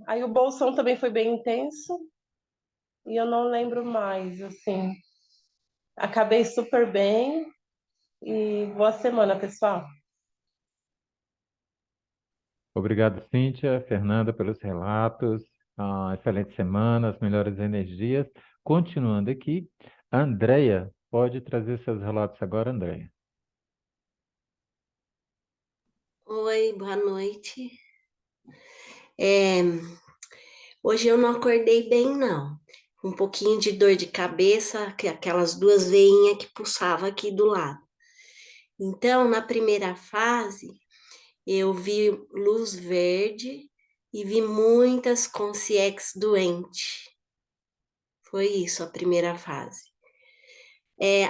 Aí o bolsão também foi bem intenso e eu não lembro mais, assim. Acabei super bem e boa semana, pessoal. Obrigado, Cíntia, Fernanda, pelos relatos. Excelente semana, as melhores energias. Continuando aqui, a Andréia pode trazer seus relatos agora, Andréia. Oi, boa noite. Hoje eu não acordei bem, não. Um pouquinho de dor de cabeça, aquelas duas veinhas que pulsavam aqui do lado. Então, na primeira fase, eu vi luz verde e vi muitas consciências doentes. Foi isso a primeira fase.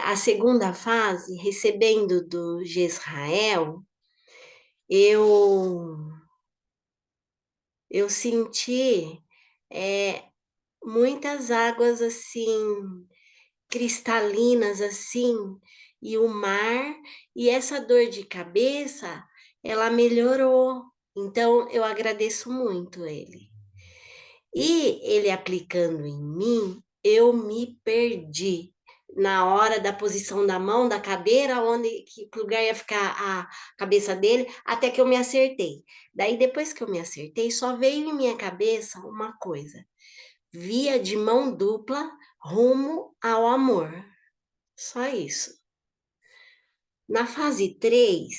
A segunda fase, recebendo do Jezrael, eu senti muitas águas assim, cristalinas assim, e o mar, e essa dor de cabeça, ela melhorou. Então, eu agradeço muito ele. E ele aplicando em mim, eu me perdi na hora da posição da mão, da cadeira, que lugar ia ficar a cabeça dele, até que eu me acertei. Daí, depois que eu me acertei, só veio em minha cabeça uma coisa: via de mão dupla rumo ao amor. Só isso. Na fase 3,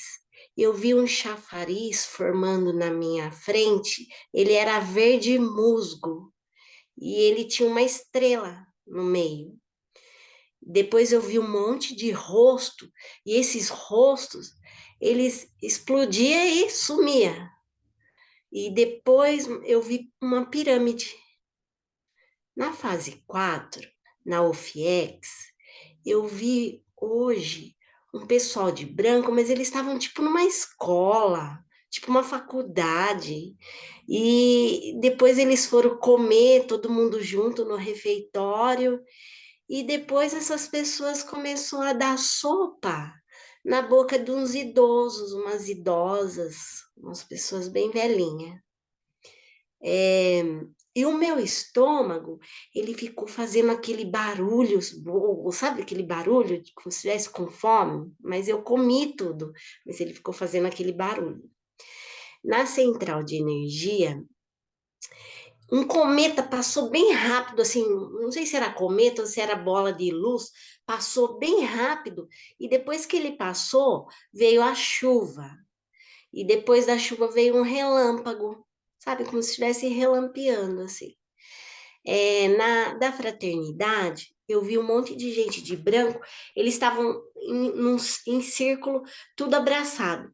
eu vi um chafariz formando na minha frente, ele era verde musgo, e ele tinha uma estrela no meio. Depois eu vi um monte de rosto, e esses rostos, eles explodiam e sumiam. E depois eu vi uma pirâmide. Na fase 4, na UFIEX, eu vi hoje um pessoal de branco, mas eles estavam tipo numa escola, tipo uma faculdade. E depois eles foram comer todo mundo junto no refeitório. E depois essas pessoas começaram a dar sopa na boca de uns idosos, umas idosas, umas pessoas bem velhinhas. E o meu estômago, ele ficou fazendo aquele barulho, sabe aquele barulho de como se estivesse com fome? Mas eu comi tudo, mas ele ficou fazendo aquele barulho. Na central de energia, um cometa passou bem rápido, assim, não sei se era cometa ou se era bola de luz, passou bem rápido, e depois que ele passou, veio a chuva. E depois da chuva veio um relâmpago, sabe, como se estivesse relampeando, assim. Da fraternidade, eu vi um monte de gente de branco, eles estavam em círculo, tudo abraçado,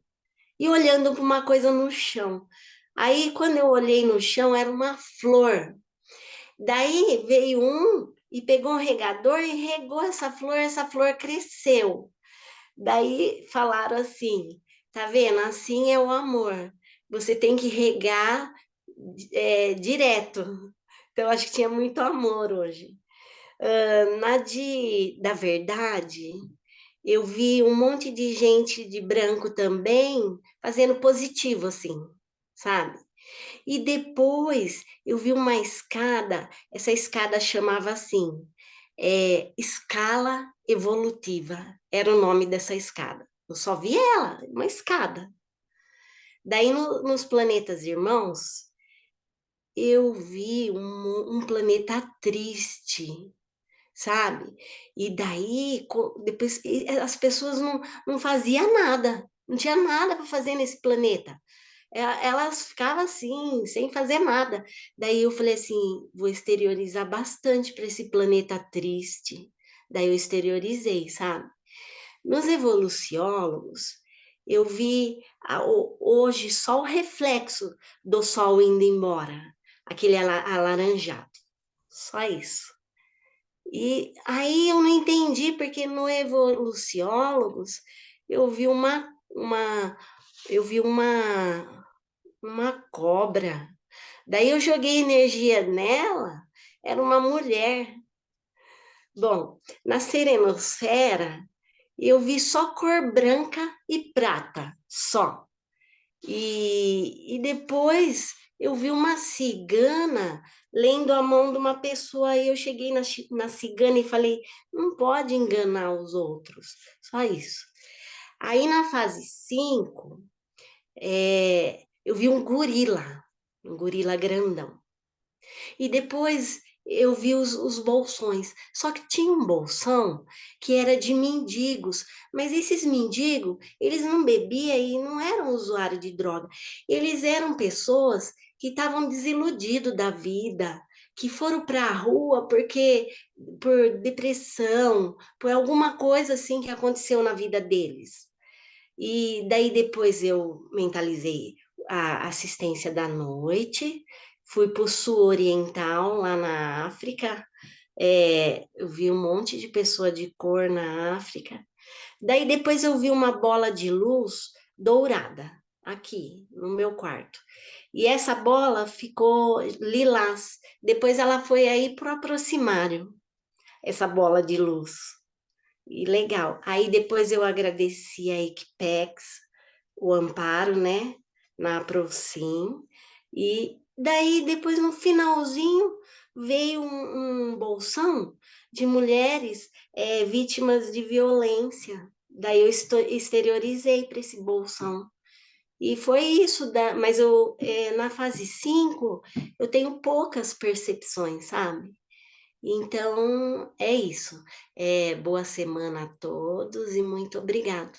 e olhando para uma coisa no chão. Aí, quando eu olhei no chão, era uma flor. Daí veio um e pegou um regador e regou essa flor cresceu. Daí falaram assim, tá vendo? Assim é o amor. Você tem que regar direto. Então, acho que tinha muito amor hoje. Da verdade, eu vi um monte de gente de branco também fazendo positivo, assim, sabe? E depois eu vi uma escada, essa escada chamava assim, escala evolutiva, era o nome dessa escada. Eu só vi ela, uma escada. Daí nos planetas irmãos, eu vi um planeta triste, sabe? E daí, depois, as pessoas não faziam nada, não tinha nada para fazer nesse planeta. Elas ficavam assim, sem fazer nada. Daí eu falei assim, vou exteriorizar bastante para esse planeta triste. Daí eu exteriorizei, sabe? Nos evoluciólogos, eu vi hoje só o reflexo do sol indo embora, aquele alaranjado. Só isso. E aí eu não entendi, porque no evoluciólogos eu vi uma cobra. Daí eu joguei energia nela, era uma mulher. Bom, na serenosfera, eu vi só cor branca e prata, só. E depois eu vi uma cigana lendo a mão de uma pessoa, aí eu cheguei na cigana e falei, não pode enganar os outros, só isso. Aí na fase 5, eu vi um gorila grandão. E depois eu vi os bolsões. Só que tinha um bolsão que era de mendigos, mas esses mendigos, eles não bebiam e não eram usuários de droga. Eles eram pessoas que estavam desiludidos da vida, que foram para a rua porque por depressão, por alguma coisa assim que aconteceu na vida deles. E daí depois eu mentalizei a assistência da noite, fui para o sul oriental, lá na África, eu vi um monte de pessoa de cor na África. Daí depois eu vi uma bola de luz dourada aqui no meu quarto. E essa bola ficou lilás. Depois ela foi aí para o aproximário, essa bola de luz. E legal. Aí depois eu agradeci a Equipex, o amparo, né, na Aprosim. E daí depois no finalzinho veio um bolsão de mulheres vítimas de violência. Daí eu exteriorizei para esse bolsão. E foi isso, mas eu na fase 5 eu tenho poucas percepções, sabe? Então, é isso. Boa semana a todos e muito obrigado.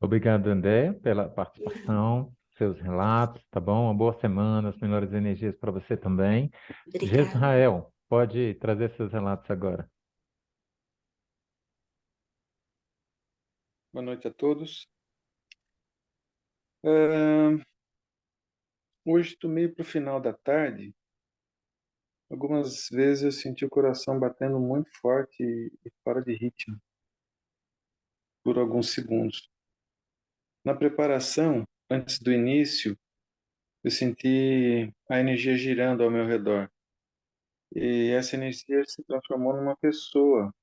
Obrigado, André, pela participação, seus relatos, tá bom? Uma boa semana, as melhores energias para você também. Obrigada. Jezrael, pode trazer seus relatos agora. Boa noite a todos. Hoje, estou meio para o final da tarde. Algumas vezes eu senti o coração batendo muito forte e fora de ritmo, por alguns segundos. Na preparação, antes do início, eu senti a energia girando ao meu redor. E essa energia se transformou numa pessoa,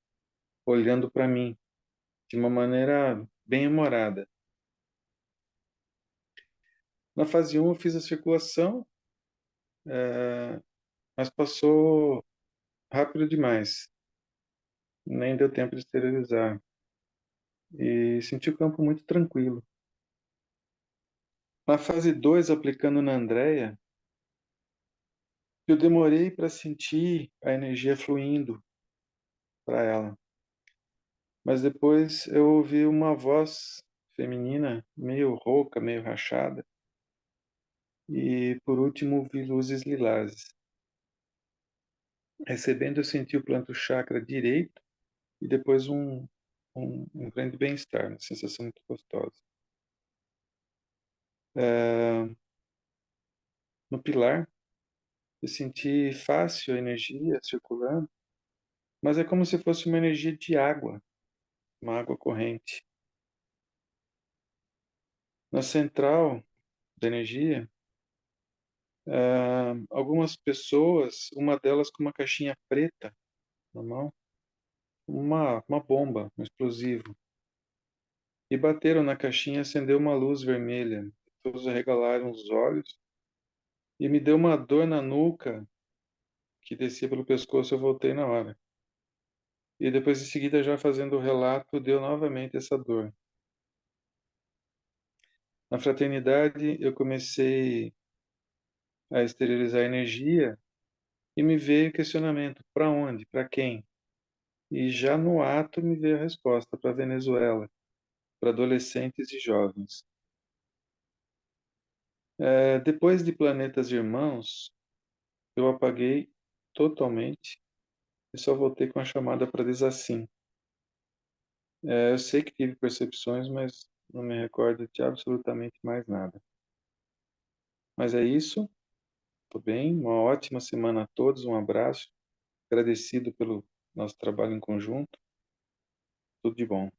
olhando para mim, de uma maneira bem humorada. Na fase 1, eu fiz a circulação, mas passou rápido demais. Nem deu tempo de exteriorizar. E senti o campo muito tranquilo. Na fase 2, aplicando na Andrea, eu demorei para sentir a energia fluindo para ela. Mas depois eu ouvi uma voz feminina, meio rouca, meio rachada. E por último, vi luzes lilazes. Recebendo, eu senti o planto chakra direito e depois um grande bem-estar, uma sensação muito gostosa. No pilar, eu senti fácil a energia circulando, mas é como se fosse uma energia de água, uma água corrente. Na central da energia, algumas pessoas, uma delas com uma caixinha preta na mão, uma bomba, um explosivo, e bateram na caixinha e acendeu uma luz vermelha. Todos arregalaram os olhos e me deu uma dor na nuca que descia pelo pescoço. Eu voltei na hora. E depois, em seguida, já fazendo o relato, deu novamente essa dor. Na fraternidade, eu comecei a exteriorizar a energia e me veio o questionamento: para onde? Para quem? E já no ato me veio a resposta: para a Venezuela, para adolescentes e jovens. Depois de Planetas Irmãos, eu apaguei totalmente e só voltei com a chamada para Desassim. Eu sei que tive percepções, mas não me recordo de absolutamente mais nada. Mas é isso. Estou bem. Uma ótima semana a todos. Um abraço. Agradecido pelo nosso trabalho em conjunto. Tudo de bom.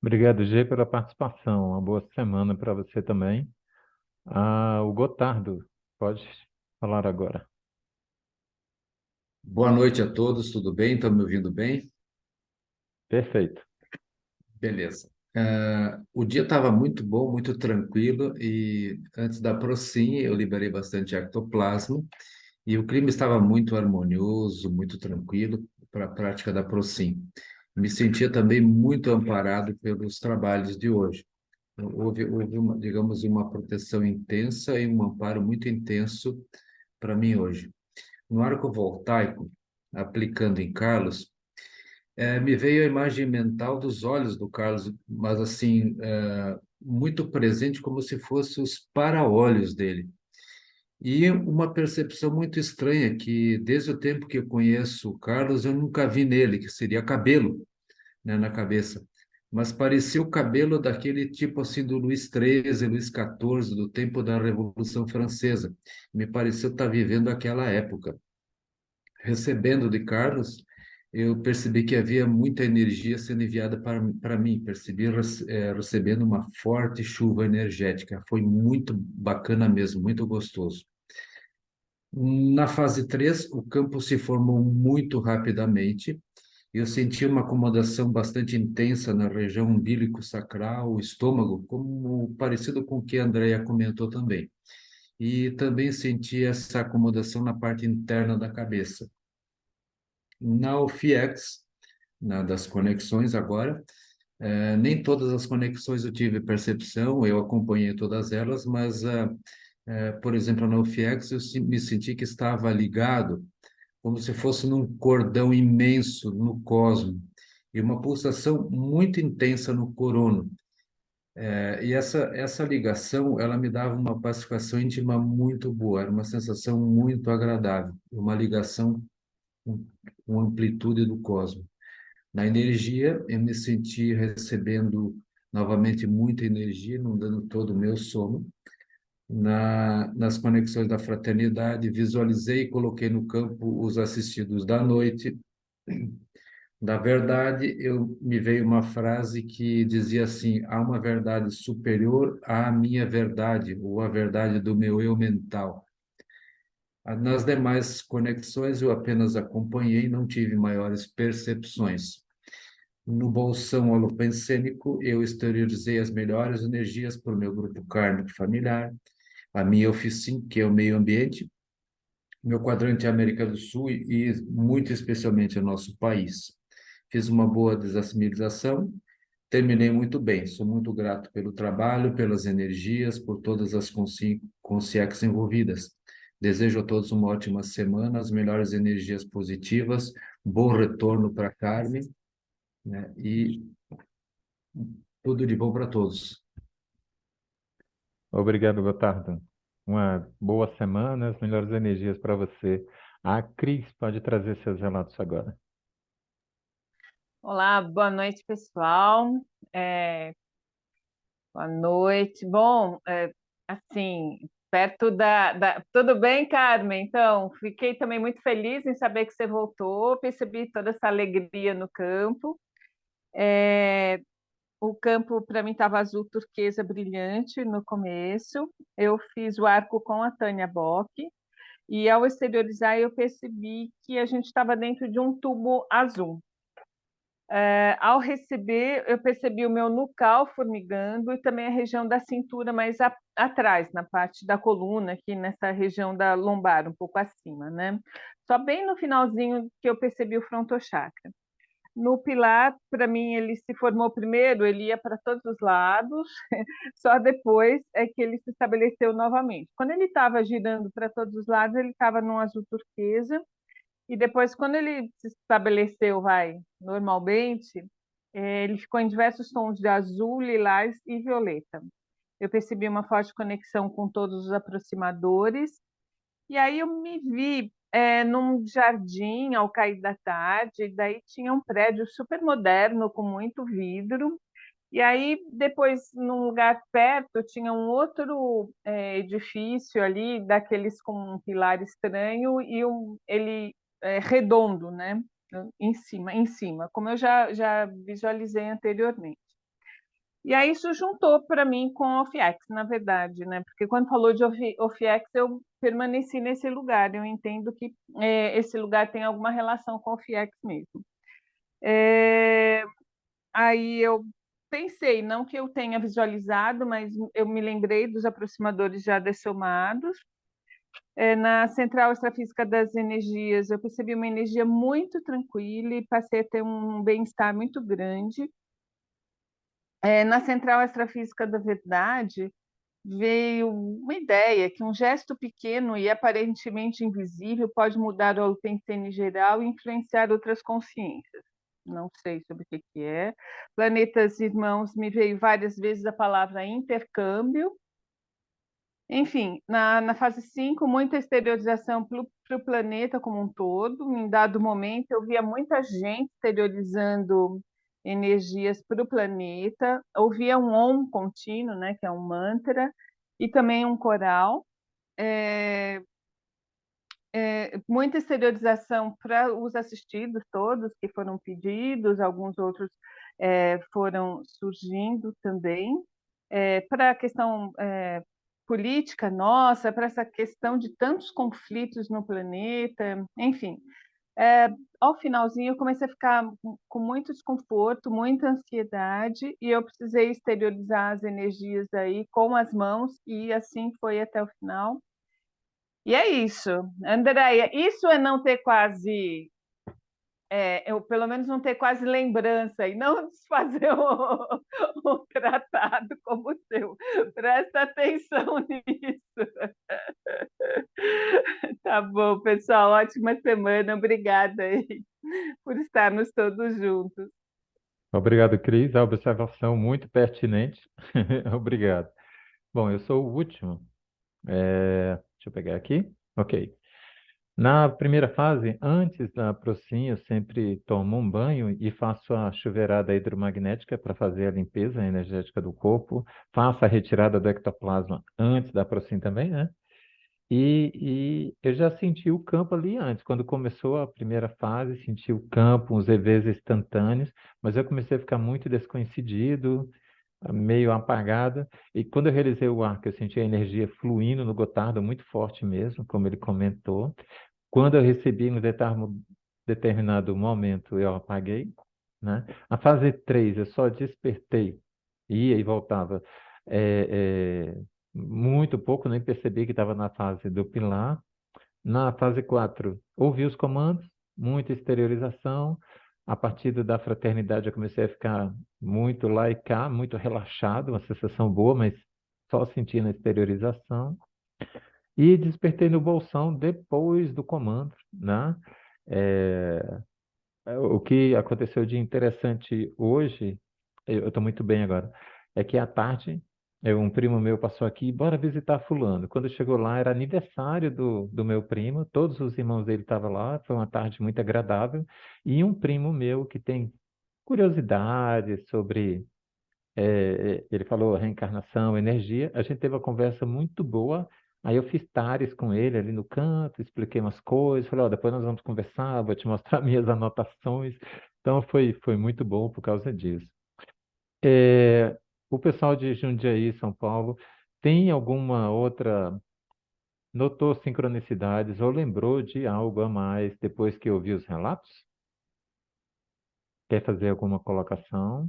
Obrigado, G, pela participação. Uma boa semana para você também. O Gotardo, pode falar agora. Boa noite a todos, tudo bem? Estão me ouvindo bem? Perfeito. Beleza. O dia estava muito bom, muito tranquilo, e antes da Procin eu liberei bastante ectoplasma, e o clima estava muito harmonioso, muito tranquilo para a prática da Procin. Me sentia também muito amparado pelos trabalhos de hoje. Houve digamos, uma proteção intensa e um amparo muito intenso para mim hoje. No arco voltaico, aplicando em Carlos, me veio a imagem mental dos olhos do Carlos, mas assim, muito presente, como se fossem os para-olhos dele. E uma percepção muito estranha, que desde o tempo que eu conheço o Carlos, eu nunca vi nele, que seria cabelo, né, na cabeça. Mas parecia o cabelo daquele tipo assim do Luís XIII, Luís XIV, do tempo da Revolução Francesa. Me pareceu estar vivendo aquela época. Recebendo de Carlos, eu percebi que havia muita energia sendo enviada para mim. Percebi recebendo uma forte chuva energética. Foi muito bacana mesmo, muito gostoso. Na fase 3, o campo se formou muito rapidamente. Eu senti uma acomodação bastante intensa na região umbilico-sacral, estômago, como parecido com o que a Andrea comentou também. E também senti essa acomodação na parte interna da cabeça. Na UFIEX, das conexões agora, nem todas as conexões eu tive percepção, eu acompanhei todas elas, mas, por exemplo, na UFIEX eu me senti que estava ligado, como se fosse num cordão imenso no cosmo, e uma pulsação muito intensa no corono. E essa ligação, ela me dava uma pacificação íntima muito boa, era uma sensação muito agradável, uma ligação com amplitude do cosmos. Na energia, eu me senti recebendo novamente muita energia, inundando todo o meu sono. Nas conexões da fraternidade, visualizei e coloquei no campo os assistidos da noite. Da verdade, me veio uma frase que dizia assim: há uma verdade superior à minha verdade, ou à verdade do meu eu mental. Nas demais conexões, eu apenas acompanhei, não tive maiores percepções. No bolsão holopensênico, eu exteriorizei as melhores energias para o meu grupo kármico familiar, a minha oficina, que é o meio ambiente, meu quadrante é a América do Sul e muito especialmente o nosso país. Fiz uma boa desassimilização, terminei muito bem. Sou muito grato pelo trabalho, pelas energias, por todas as consciências envolvidas. Desejo a todos uma ótima semana, as melhores energias positivas, bom retorno para a Carmen, né? E tudo de bom para todos. Obrigado, Gotardo. Uma boa semana, as melhores energias para você. A Cris pode trazer seus relatos agora. Olá, boa noite, pessoal. Boa noite. Bom, assim, perto Tudo bem, Carmen? Então, fiquei também muito feliz em saber que você voltou, percebi toda essa alegria no campo. O campo, para mim, estava azul turquesa brilhante no começo. Eu fiz o arco com a Tânia Bock, e ao exteriorizar, eu percebi que a gente estava dentro de um tubo azul. Ao receber, eu percebi o meu nucal formigando e também a região da cintura mais atrás, na parte da coluna, aqui nessa região da lombar, um pouco acima, né? Só bem no finalzinho que eu percebi o frontochakra. No pilar, para mim, ele se formou primeiro, ele ia para todos os lados, só depois é que ele se estabeleceu novamente. Quando ele estava girando para todos os lados, ele estava num azul turquesa, e depois, quando ele se estabeleceu, normalmente, ele ficou em diversos tons de azul, lilás e violeta. Eu percebi uma forte conexão com todos os aproximadores, e aí eu me vi num jardim ao cair da tarde, e daí tinha um prédio super moderno, com muito vidro, e aí depois, num lugar perto, tinha um outro edifício ali, daqueles com um pilar estranho, e ele redondo, né? Em cima, como eu já visualizei anteriormente. E aí isso juntou para mim com o OFIEX, na verdade, né? Porque quando falou de OFIEX, eu permaneci nesse lugar. Eu entendo que esse lugar tem alguma relação com o OFIEX mesmo. Aí eu pensei, não que eu tenha visualizado, mas eu me lembrei dos aproximadores já dessomados. Na central extrafísica das energias, eu percebi uma energia muito tranquila e passei a ter um bem-estar muito grande. Na central extrafísica da verdade, veio uma ideia que um gesto pequeno e aparentemente invisível pode mudar o Alpensen geral e influenciar outras consciências. Não sei sobre o que é. Planetas irmãos, me veio várias vezes a palavra intercâmbio. Enfim, na fase 5, muita exteriorização para o planeta como um todo. Em dado momento, eu via muita gente exteriorizando energias para o planeta. Ouvia um Om contínuo, né, que é um mantra, e também um coral. Muita exteriorização para os assistidos todos que foram pedidos, alguns outros foram surgindo também. Para a questão política nossa, para essa questão de tantos conflitos no planeta, enfim. Ao finalzinho, eu comecei a ficar com muito desconforto, muita ansiedade, e eu precisei exteriorizar as energias aí com as mãos, e assim foi até o final. E é isso. Andréia, isso é não ter quase... eu, pelo menos, não ter quase lembrança e não desfazer o tratado como o seu. Presta atenção nisso. Tá bom, pessoal. Ótima semana. Obrigada aí por estarmos todos juntos. Obrigado, Cris. A observação muito pertinente. Obrigado. Bom, eu sou o último. Deixa eu pegar aqui. Ok. Na primeira fase, antes da Procin, eu sempre tomo um banho e faço a chuveirada hidromagnética para fazer a limpeza energética do corpo. Faço a retirada do ectoplasma antes da Procin também, né? E eu já senti o campo ali antes. Quando começou a primeira fase, senti o campo, uns EVs instantâneos, mas eu comecei a ficar muito desconhecido, meio apagada. E quando eu realizei o arco, eu senti a energia fluindo no Gotardo muito forte mesmo, como ele comentou. Quando eu recebi em um determinado momento, eu apaguei, né? A fase 3, eu só despertei, ia e voltava muito pouco, nem percebi que estava na fase do pilar. Na fase 4, ouvi os comandos, muita exteriorização. A partir da fraternidade, eu comecei a ficar muito lá e cá, muito relaxado, uma sensação boa, mas só sentindo a exteriorização. E despertei no bolsão depois do comando, né? O que aconteceu de interessante hoje, eu estou muito bem agora, é que à tarde, um primo meu passou aqui, bora visitar fulano. Quando chegou lá, era aniversário do meu primo, todos os irmãos dele estavam lá, foi uma tarde muito agradável, e um primo meu que tem curiosidade sobre, ele falou reencarnação, energia, a gente teve uma conversa muito boa. Aí eu fiz tares com ele ali no canto, expliquei umas coisas, falei, ó, depois nós vamos conversar, vou te mostrar minhas anotações. Então foi muito bom por causa disso. O pessoal de Jundiaí, São Paulo, tem alguma outra, notou sincronicidades ou lembrou de algo a mais depois que ouviu os relatos? Quer fazer alguma colocação?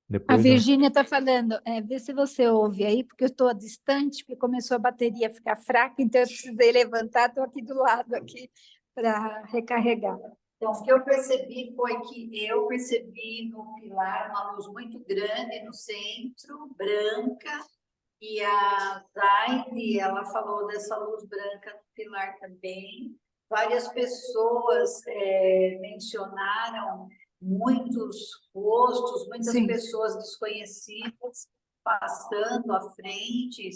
A Depois Virgínia está falando, vê se você ouve aí, porque eu estou distante, porque começou a bateria a ficar fraca, então eu precisei levantar, estou aqui do lado aqui para recarregar. Então, o que eu percebi foi que eu percebi no pilar uma luz muito grande no centro, branca, e a Zaide, ela falou dessa luz branca no pilar também. Várias pessoas mencionaram muitos rostos, muitas Sim. pessoas desconhecidas passando à frente,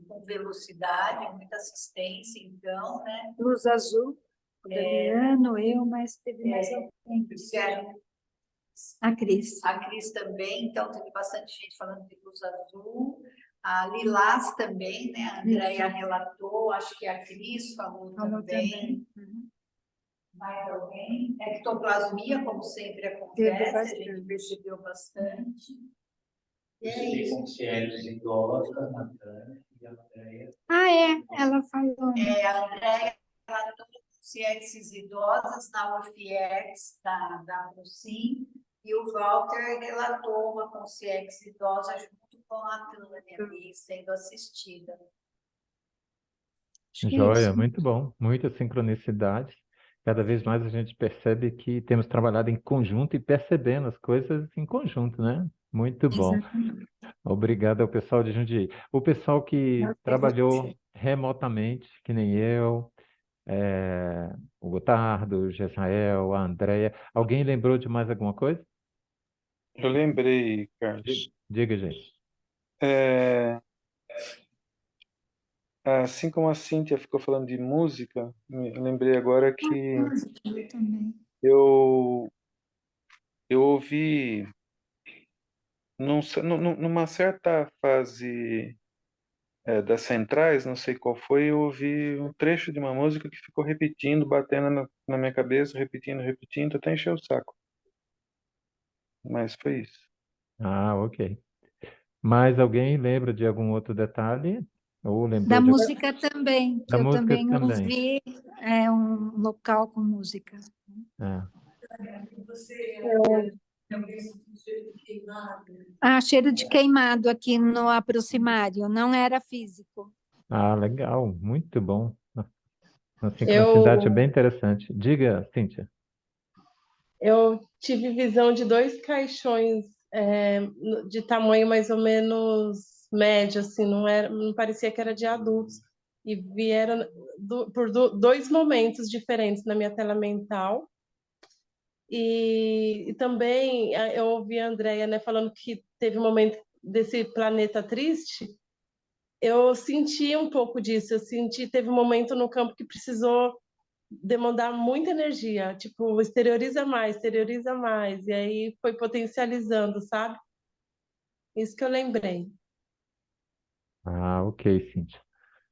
com velocidade, muita assistência, então, né? Luz azul, Adriano, eu, mas teve mais alguém. A Cris. A Cris também, então teve bastante gente falando de luz azul. A Lilás também, né? A Andréia relatou, acho que a Cris falou também. Uhum. Mais alguém? Ectoplasmia, como sempre acontece, a gente percebeu bastante. Percebi consciências idosas, Natânia e a Andréia. Ela falou. A Andréia relatou consciências idosas na UFIEX, da Procin, e o Walter relatou uma consciência idosa junto com a Tânia ali, sendo assistida. Joia, muito bom, muita sincronicidade. Cada vez mais a gente percebe que temos trabalhado em conjunto e percebendo as coisas em conjunto, né? Muito bom. Exatamente. Obrigado ao pessoal de Jundiaí. O pessoal que trabalhou remotamente, que nem eu, o Gotardo, o Gesael, a Andrea. Alguém lembrou de mais alguma coisa? Eu lembrei, Carlos. Diga, gente. É, assim como a Cíntia ficou falando de música, eu lembrei agora que Eu também. eu ouvi numa certa fase das centrais, não sei qual foi, eu ouvi um trecho de uma música que ficou repetindo, batendo na minha cabeça, repetindo, repetindo, até encher o saco. Mas foi isso. Ah, ok. Mais alguém lembra de algum outro detalhe? Ou lembrou Da de... música também, que Da eu música também também. ouvi um local com música. É. Cheiro de queimado aqui no aproximário, não era físico. Ah, legal. Muito bom. Uma sincronicidade Eu, bem interessante. Diga, Cíntia. eu tive visão de dois caixões de tamanho mais ou menos médio, assim, não parecia que era de adultos. E vieram por dois momentos diferentes na minha tela mental. E também eu ouvi a Andrea, né, falando que teve um momento desse planeta triste. Eu senti um pouco disso. Teve um momento no campo que precisou demandar muita energia, tipo, exterioriza mais, e aí foi potencializando, sabe? Isso que eu lembrei. Ah, ok, Cíntia.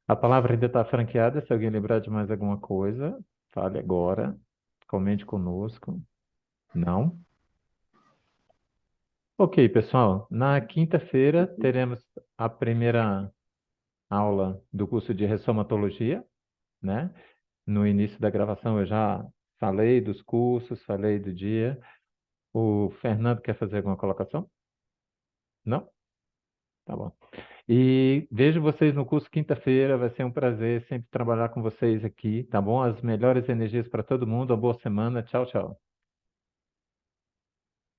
A palavra ainda está franqueada. Se alguém lembrar de mais alguma coisa, fale agora. Comente conosco. Não? Ok, pessoal. Na quinta-feira teremos a primeira aula do curso de ressomatologia, né? No início da gravação eu já falei dos cursos, falei do dia. O Fernando quer fazer alguma colocação? Não? Tá bom. E vejo vocês no curso quinta-feira. Vai ser um prazer sempre trabalhar com vocês aqui, tá bom? As melhores energias para todo mundo. Uma boa semana. Tchau, tchau.